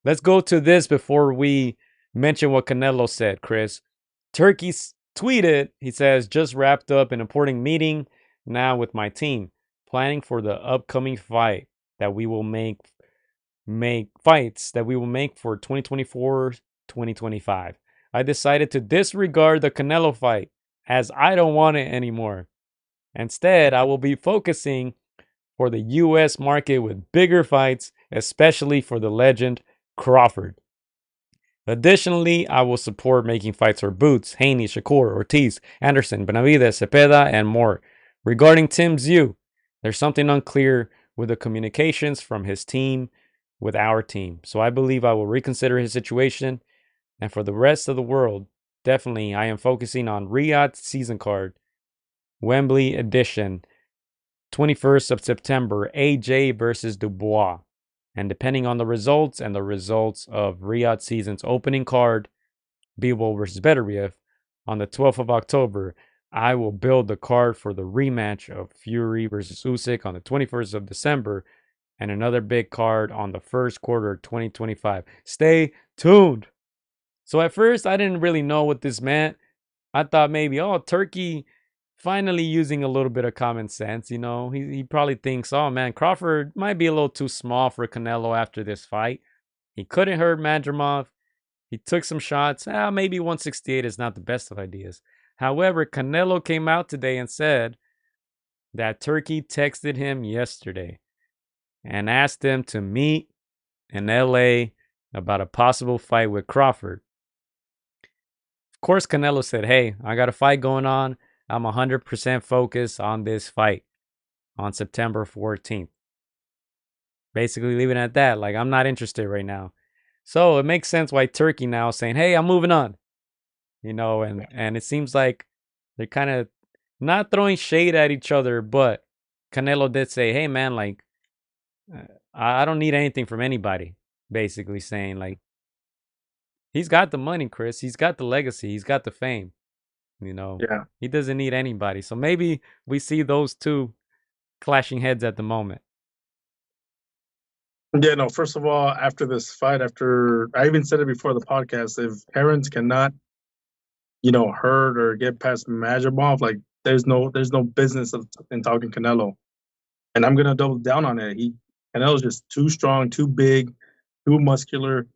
let's go to this before we mention what Canelo said, Chris. Turkey tweeted, he says, just wrapped up an important meeting now with my team, planning for the upcoming fight that we will make fights that we will make for 2024, 2025. I decided to disregard the Canelo fight as I don't want it anymore. Instead, I will be focusing for the US market with bigger fights, especially for the legend Crawford. Additionally, I will support making fights for Boots, Haney, Shakur, Ortiz, Anderson, Benavidez, Cepeda, and more. Regarding Tim Tszyu, there's something unclear with the communications from his team with our team. So I believe I will reconsider his situation. And for the rest of the world, definitely I am focusing on Riyadh season card, Wembley edition, 21st of September, AJ versus Dubois. And depending on the results and the results of Riyadh season's opening card, Bivol versus Beterbiev, on the 12th of October, I will build the card for the rematch of Fury versus Usyk on the 21st of December, and another big card on the first quarter of 2025. Stay tuned. So at first, I didn't really know what this meant. I thought maybe, oh, Turkey finally using a little bit of common sense. You know, he probably thinks, oh man, Crawford might be a little too small for Canelo after this fight. He couldn't hurt Madrimov. He took some shots. Maybe 168 is not the best of ideas. However, Canelo came out today and said that Turkey texted him yesterday and asked him to meet in LA about a possible fight with Crawford. Of course, Canelo said, hey, I got a fight going on. I'm 100% focused on this fight on September 14th. Basically leaving it at that. Like, I'm not interested right now. So it makes sense why Turkey now is saying, hey, I'm moving on. You know, and it seems like they're kind of not throwing shade at each other, but Canelo did say, hey, man, like, I don't need anything from anybody. Basically saying, like, he's got the money, Chris. He's got the legacy. He's got the fame. You know, Yeah. he doesn't need anybody. So maybe we see those two clashing heads at the moment. Yeah, no, first of all, after this fight, after I even said it before the podcast, if parents cannot, hurt or get past Majimov, like there's no business in talking Canelo. And I'm gonna double down on it. Canelo's just too strong, too big, too muscular.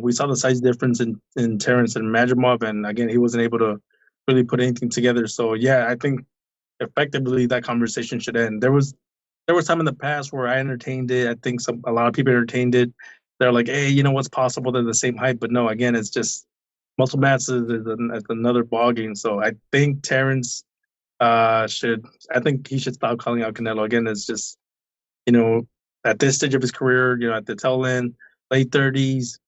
We saw the size difference in Terrence and Majimov, and again, he wasn't able to really put anything together. So yeah, I think effectively that conversation should end. There was time in the past where I entertained it. I think a lot of people entertained it. They're like, hey, what's possible? They're the same height, but no, again, it's just muscle mass is another ball game. So I think Terrence should. I think he should stop calling out Canelo again. It's just you know at this stage of his career, at the tail end, late 30s.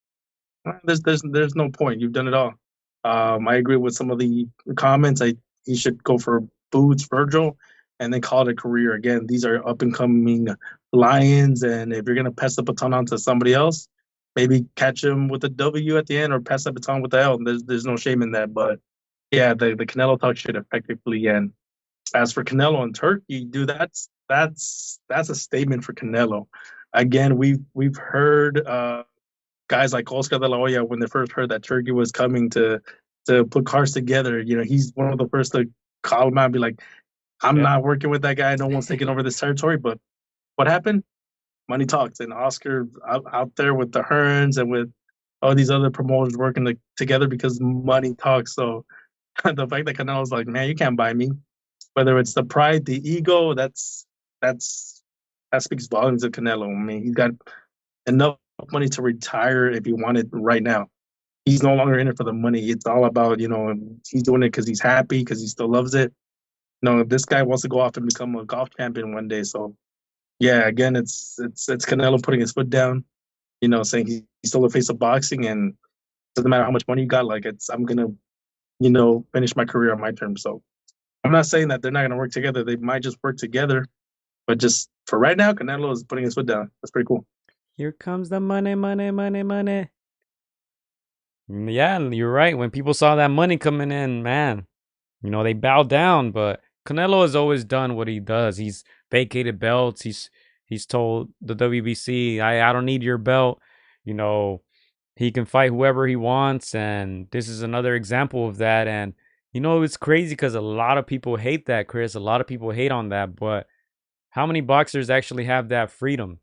There's no point. You've done it all. I agree with some of the comments. He should go for Boots, Virgil, and then call it a career. Again, these are up and coming lions, and if you're gonna pass the baton on to somebody else, maybe catch him with a W at the end, or pass the baton with the L. There's no shame in that. But yeah, the Canelo talk should effectively end. As for Canelo and Turkey, dude, that's a statement for Canelo. Again, we've heard guys like Oscar de la Hoya when they first heard that Turkey was coming to put cars together. He's one of the first to call him out and be like, "I'm Yep. not working with that guy. No one's taking over this territory." But what happened? Money talks, and Oscar out there with the Hearns and with all these other promoters working together because money talks. So the fact that Canelo's like, "Man, you can't buy me," whether it's the pride, the ego, that's that speaks volumes of Canelo. I mean, he's got enough money to retire if he wanted right now. He's no longer in it for the money. It's all about, he's doing it because he's happy, because he still loves it. No, this guy wants to go off and become a golf champion one day. So yeah, again, it's Canelo putting his foot down, saying he's still the face of boxing, and doesn't matter how much money you got. Like I'm gonna, finish my career on my terms. So I'm not saying that they're not gonna work together. They might just work together, but just for right now, Canelo is putting his foot down. That's pretty cool. Here comes the money, money, money, money. Yeah, you're right. When people saw that money coming in, man, they bowed down. But Canelo has always done what he does. He's vacated belts. He's told the WBC, I don't need your belt. You know, He can fight whoever he wants, and this is another example of that. And it's crazy because a lot of people hate that, Chris. A lot of people hate on that, but how many boxers actually have that freedom?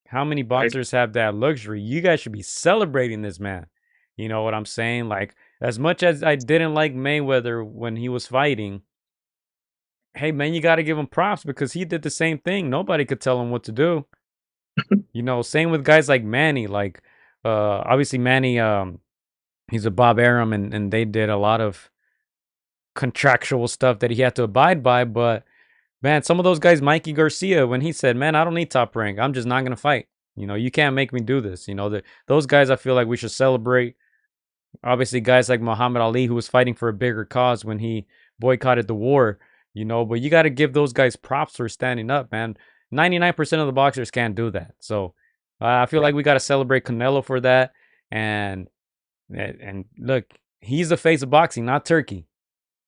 How many Right. boxers have that luxury? You guys should be celebrating this man. You know what I'm saying? Like, as much as I didn't like Mayweather when he was fighting, hey man, you got to give him props because he did the same thing. Nobody could tell him what to do. Same with guys like Manny. Like, obviously Manny, he's a Bob Arum, and they did a lot of contractual stuff that he had to abide by. But man, some of those guys, Mikey Garcia, when he said, "Man, I don't need top rank. I'm just not gonna fight." You can't make me do this. Those guys, I feel like we should celebrate. Obviously, guys like Muhammad Ali, who was fighting for a bigger cause when he boycotted the war. But you got to give those guys props for standing up, man. 99% of the boxers can't do that. So I feel like we got to celebrate Canelo for that. And look, he's the face of boxing, not Turkey.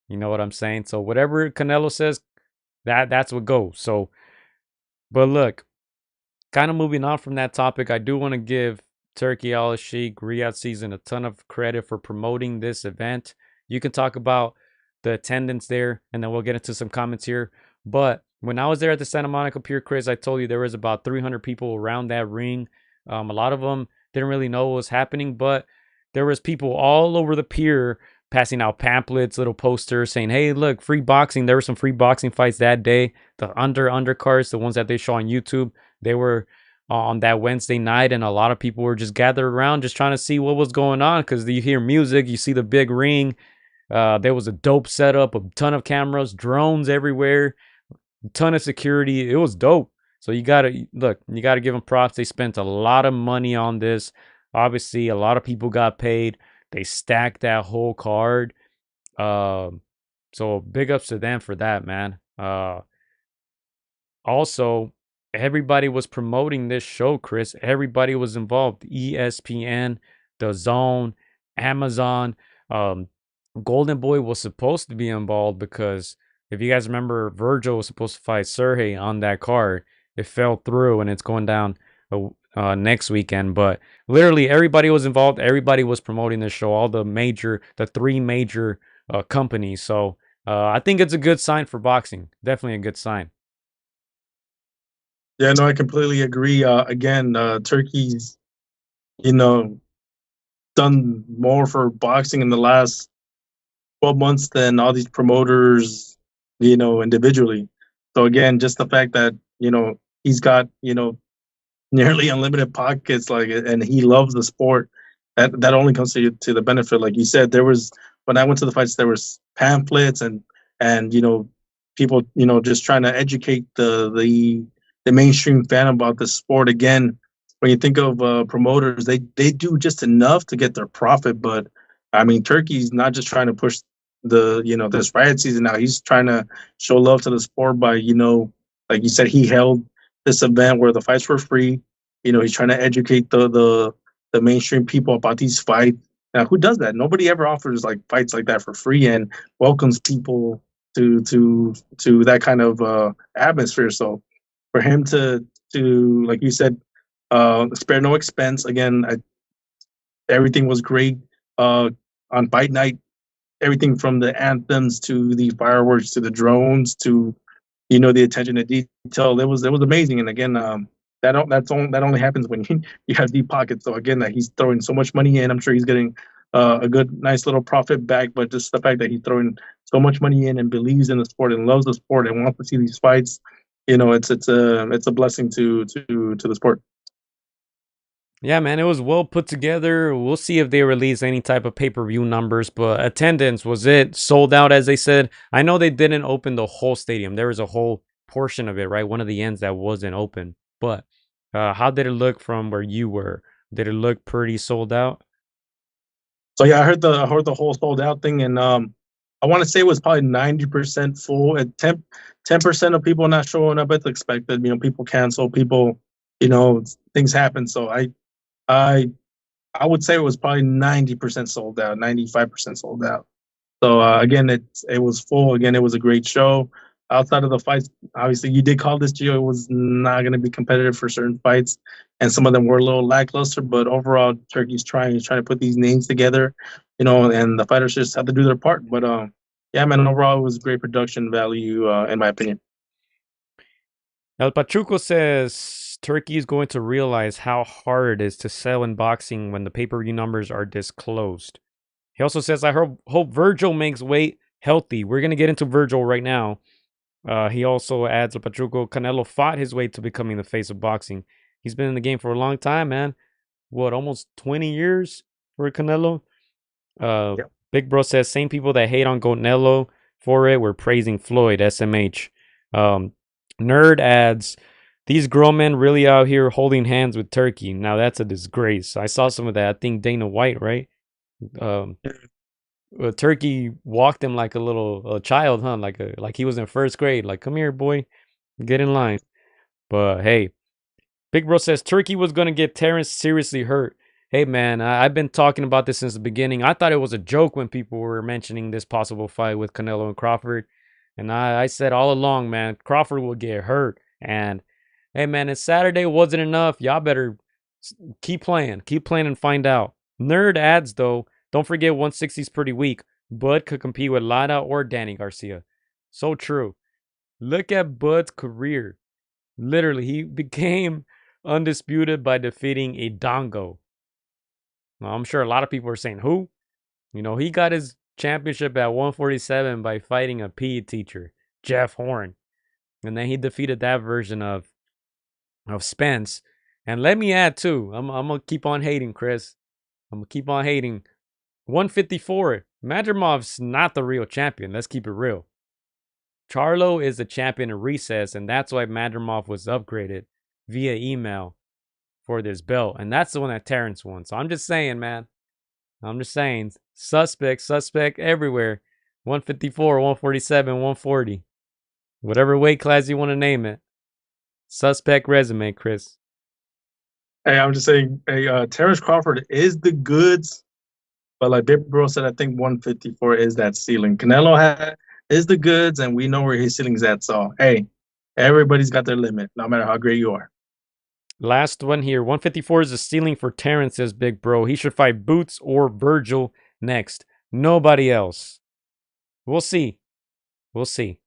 You know what I'm saying? So whatever Canelo says, that's what goes. So, but look, kind of moving on from that topic, I do want to give Turkey, Alalshikh, Riyadh Season a ton of credit for promoting this event. You can talk about the attendance there, and then we'll get into some comments here. But when I was there at the Santa Monica Pier, Chris, I told you there was about 300 people around that ring. A lot of them didn't really know what was happening, but there was people all over the pier passing out pamphlets, little posters saying, "Hey, look, free boxing." There were some free boxing fights that day. The undercards, the ones that they show on YouTube, they were on that Wednesday night, and a lot of people were just gathered around just trying to see what was going on because you hear music, you see the big ring. There was a dope setup, a ton of cameras, drones everywhere, a ton of security. It was dope. So you gotta give them props. They spent a lot of money on this. Obviously, a lot of people got paid. They stacked that whole card. So big ups to them for that, man. Also, everybody was promoting this show, Chris. Everybody was involved. ESPN, The Zone, Amazon. Golden Boy was supposed to be involved because if you guys remember, Virgil was supposed to fight Sergio on that card. It fell through, and it's going down next weekend. But literally, everybody was involved. Everybody was promoting this show. The three major companies. So I think it's a good sign for boxing. Definitely a good sign. Yeah, no, I completely agree. Again, Turkey's, you know, done more for boxing in the last 12 months than all these promoters, individually. So again, just the fact that, he's got, nearly unlimited pockets, like, and he loves the sport. That only comes to the benefit. Like you said, there was when I went to the fights, there was pamphlets and people just trying to educate the mainstream fan about the sport. Again, when you think of promoters, they do just enough to get their profit, but I mean, Turkey's not just trying to push this riot season out. He's trying to show love to the sport by like you said, he held this event where the fights were free. He's trying to educate the mainstream people about these fights. Now, who does that? Nobody ever offers like fights like that for free and welcomes people to that kind of atmosphere. So for him to like you said, spare no expense. Again, everything was great on fight night. Everything from the anthems to the fireworks to the drones to the attention to detail. It was amazing. And again, that only happens when you have deep pockets. So again, that he's throwing so much money in, I'm sure he's getting a good, nice little profit back. But just the fact that he's throwing so much money in and believes in the sport and loves the sport and wants to see these fights, it's a blessing to the sport. Yeah, man, it was well put together. We'll see if they release any type of pay-per-view numbers, but attendance, was it sold out as they said? I know they didn't open the whole stadium. There was a whole portion of it, right? One of the ends that wasn't open. But how did it look from where you were? Did it look pretty sold out? So yeah, I heard the whole sold out thing, and I want to say it was probably 90% full, and 10% of people not showing up as expected. People cancel, people, things happen. So I I would say it was probably 90% sold out, 95% sold out. So again, it was full. Again, it was a great show. outside of the fights, obviously you did call this Gio was not going to be competitive for certain fights, and some of them were a little lackluster. But overall, Turkey's trying to put these names together, and the fighters just have to do their part. But yeah, man, overall it was great production value in my opinion. El Pachuco says Turkey is going to realize how hard it is to sell in boxing when the pay-per-view numbers are disclosed. He also says, I hope Virgil makes weight healthy. We're going to get into Virgil right now. He also adds, El Pachuco, Canelo fought his way to becoming the face of boxing. He's been in the game for a long time, man. What, almost 20 years for Canelo? Yep. Big Bro says, same people that hate on Canelo for it were praising Floyd, SMH. Nerd adds, these grown men really out here holding hands with Turkey. Now that's a disgrace. I saw some of that. I think Dana White, right? Turkey walked him like a little child, huh? Like he was in first grade. Like, come here, boy, get in line. But hey, Big Bro says Turkey was gonna get Terrence seriously hurt. Hey man, I've been talking about this since the beginning. I thought it was a joke when people were mentioning this possible fight with Canelo and Crawford. And I said all along, man, Crawford will get hurt. And hey, man, it's Saturday wasn't enough. Y'all better keep playing and find out. Nerd adds, though, don't forget 160 is pretty weak. Bud could compete with Lara or Danny Garcia. So true. Look at Bud's career. Literally, he became undisputed by defeating a Dongo. Well, I'm sure a lot of people are saying, who? He got his championship at 147 by fighting a PE teacher, Jeff Horn. And then he defeated that version of Spence. And let me add too, I'm gonna keep on hating, Chris. I'm gonna keep on hating. 154. Madrimov's not the real champion. Let's keep it real. Charlo is the champion in recess, and that's why Madrimov was upgraded via email for this belt. And that's the one that Terrence won. So I'm just saying, man. I'm just saying, suspect everywhere. 154, 147, 140. Whatever weight class you want to name it. Suspect resume, Chris. Hey, I'm just saying, Terrence Crawford is the goods, but like Big Bro said, I think 154 is that ceiling. Canelo is the goods, and we know where his ceiling's at. So, hey, everybody's got their limit, no matter how great you are. Last one here. 154 is the ceiling for Terrence, says Big Bro. He should fight Boots or Virgil next. Nobody else. We'll see. We'll see.